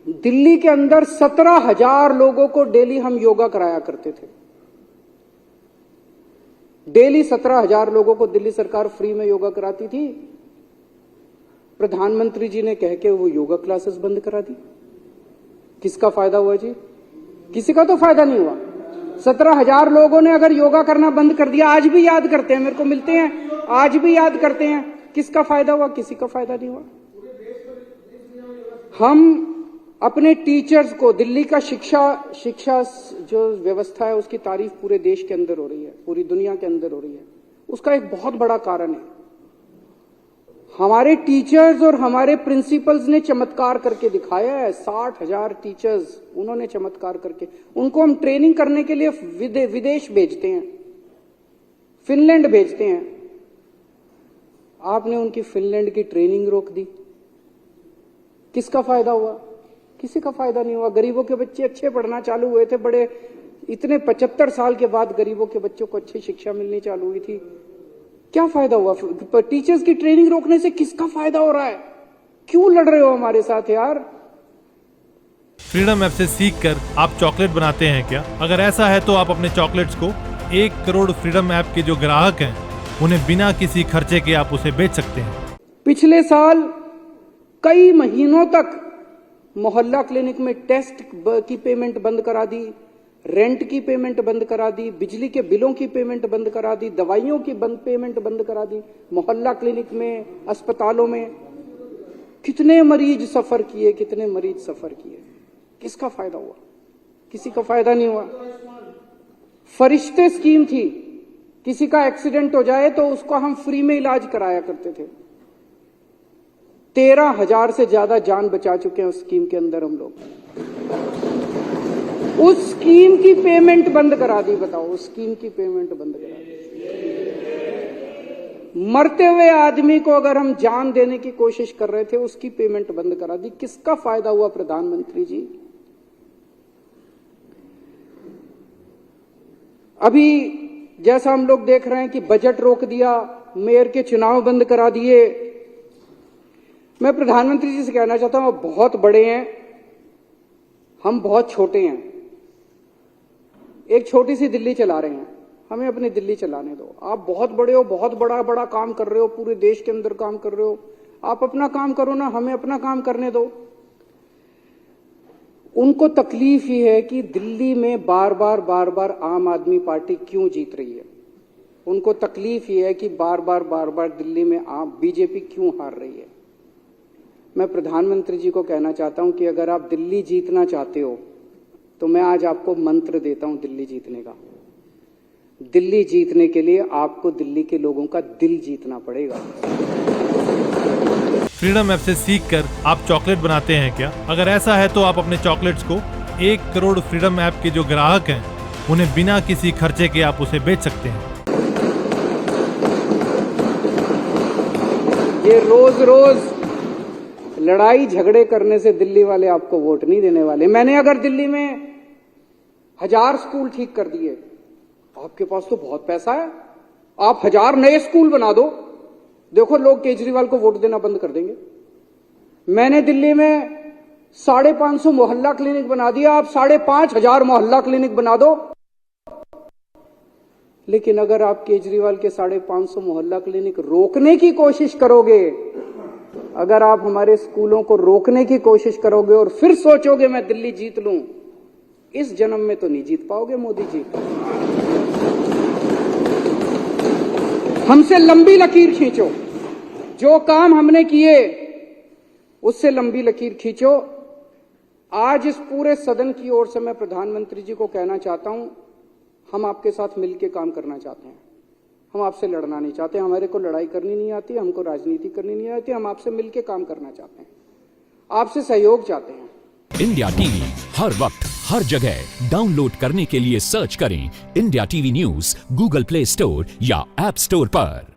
दिल्ली के अंदर 17,000 लोगों को डेली हम योगा कराया करते थे। डेली 17,000 लोगों को दिल्ली सरकार फ्री में योगा कराती थी। प्रधानमंत्री जी ने कह के वो योगा क्लासेस बंद करा दी। किसका फायदा हुआ जी? किसी का तो फायदा नहीं हुआ। 17,000 लोगों ने अगर योगा करना बंद कर दिया, आज भी याद करते हैं, मेरे को मिलते हैं, आज भी याद करते हैं। किसका फायदा हुआ? किसी का फायदा नहीं हुआ। हम अपने टीचर्स को, दिल्ली का शिक्षा जो व्यवस्था है उसकी तारीफ पूरे देश के अंदर हो रही है, पूरी दुनिया के अंदर हो रही है। उसका एक बहुत बड़ा कारण है, हमारे टीचर्स और हमारे प्रिंसिपल्स ने चमत्कार करके दिखाया है। 60,000 टीचर्स उन्होंने चमत्कार करके, उनको हम ट्रेनिंग करने के लिए विदेश भेजते हैं, फिनलैंड भेजते हैं। आपने उनकी फिनलैंड की ट्रेनिंग रोक दी। किसका फायदा हुआ? किसी का फायदा नहीं हुआ। गरीबों के बच्चे अच्छे पढ़ना चालू हुए थे, बड़े इतने 75 साल के बाद गरीबों के बच्चों को अच्छी शिक्षा मिलनी चालू हुई थी। क्या फायदा हुआ? टीचर्स की ट्रेनिंग रोकने से किसका फायदा हो रहा है? क्यों लड़ रहे हो हमारे साथ यार? फ्रीडम ऐप से सीखकर आप चॉकलेट बनाते हैं क्या? अगर ऐसा है तो आप अपने चॉकलेट्स को 1 करोड़ फ्रीडम ऐप के जो ग्राहक हैं उन्हें बिना किसी खर्चे के आप उसे बेच सकते हैं। पिछले साल कई महीनों तक मोहल्ला क्लिनिक में टेस्ट की पेमेंट बंद करा दी, रेंट की पेमेंट बंद करा दी, बिजली के बिलों की पेमेंट बंद करा दी, दवाइयों की पेमेंट बंद करा दी। मोहल्ला क्लिनिक में, अस्पतालों में कितने मरीज सफर किए, कितने मरीज सफर किए। किसका फायदा हुआ? किसी का फायदा नहीं हुआ। फरिश्ते स्कीम थी, किसी का एक्सीडेंट हो जाए तो उसको हम फ्री में इलाज कराया करते थे। 13,000 से ज्यादा जान बचा चुके हैं उस स्कीम के अंदर हम लोग। उस स्कीम की पेमेंट बंद करा दी। बताओ, उस स्कीम की पेमेंट बंद करा दी। मरते हुए आदमी को अगर हम जान देने की कोशिश कर रहे थे, उसकी पेमेंट बंद करा दी। किसका फायदा हुआ प्रधानमंत्री जी? अभी जैसा हम लोग देख रहे हैं कि बजट रोक दिया, मेयर के चुनाव बंद करा दिए। मैं प्रधानमंत्री जी से कहना चाहता हूं, आप बहुत बड़े हैं, हम बहुत छोटे हैं। एक छोटी सी दिल्ली चला रहे हैं, हमें अपनी दिल्ली चलाने दो। आप बहुत बड़े हो, बहुत बड़ा काम कर रहे हो, पूरे देश के अंदर काम कर रहे हो। आप अपना काम करो ना, हमें अपना काम करने दो। उनको तकलीफ ही है कि दिल्ली में बार बार आम आदमी पार्टी क्यों जीत रही है। उनको तकलीफ ही है कि बार बार दिल्ली में बीजेपी क्यों हार रही है। मैं प्रधानमंत्री जी को कहना चाहता हूं कि अगर आप दिल्ली जीतना चाहते हो तो मैं आज आपको मंत्र देता हूं दिल्ली जीतने का। दिल्ली जीतने के लिए आपको दिल्ली के लोगों का दिल जीतना पड़ेगा। फ्रीडम ऐप से सीखकर आप चॉकलेट बनाते हैं क्या? अगर ऐसा है तो आप अपने चॉकलेट्स को 1 करोड़ फ्रीडम ऐप के जो ग्राहक हैं उन्हें बिना किसी खर्चे के आप उसे बेच सकते हैं। ये रोज लड़ाई झगड़े करने से दिल्ली वाले आपको वोट नहीं देने वाले। मैंने अगर दिल्ली में 1000 स्कूल ठीक कर दिए, आपके पास तो बहुत पैसा है, आप 1000 नए स्कूल बना दो, देखो लोग केजरीवाल को वोट देना बंद कर देंगे। मैंने दिल्ली में 550 मोहल्ला क्लिनिक बना दिया, आप 5,500 मोहल्ला क्लिनिक बना दो। लेकिन अगर आप केजरीवाल के 550 मोहल्ला क्लिनिक रोकने की कोशिश करोगे, अगर आप हमारे स्कूलों को रोकने की कोशिश करोगे और फिर सोचोगे मैं दिल्ली जीत लूं, इस जन्म में तो नहीं जीत पाओगे मोदी जी। हमसे लंबी लकीर खींचो, जो काम हमने किए उससे लंबी लकीर खींचो। आज इस पूरे सदन की ओर से मैं प्रधानमंत्री जी को कहना चाहता हूं, हम आपके साथ मिलकर काम करना चाहते हैं। हम आपसे लड़ना नहीं चाहते, हमारे को लड़ाई करनी नहीं आती, हमको राजनीति करनी नहीं आती। हम आपसे मिलकर काम करना चाहते हैं, आपसे सहयोग चाहते हैं। इंडिया टीवी हर वक्त हर जगह डाउनलोड करने के लिए सर्च करें India TV news Google play store या ऐप स्टोर पर।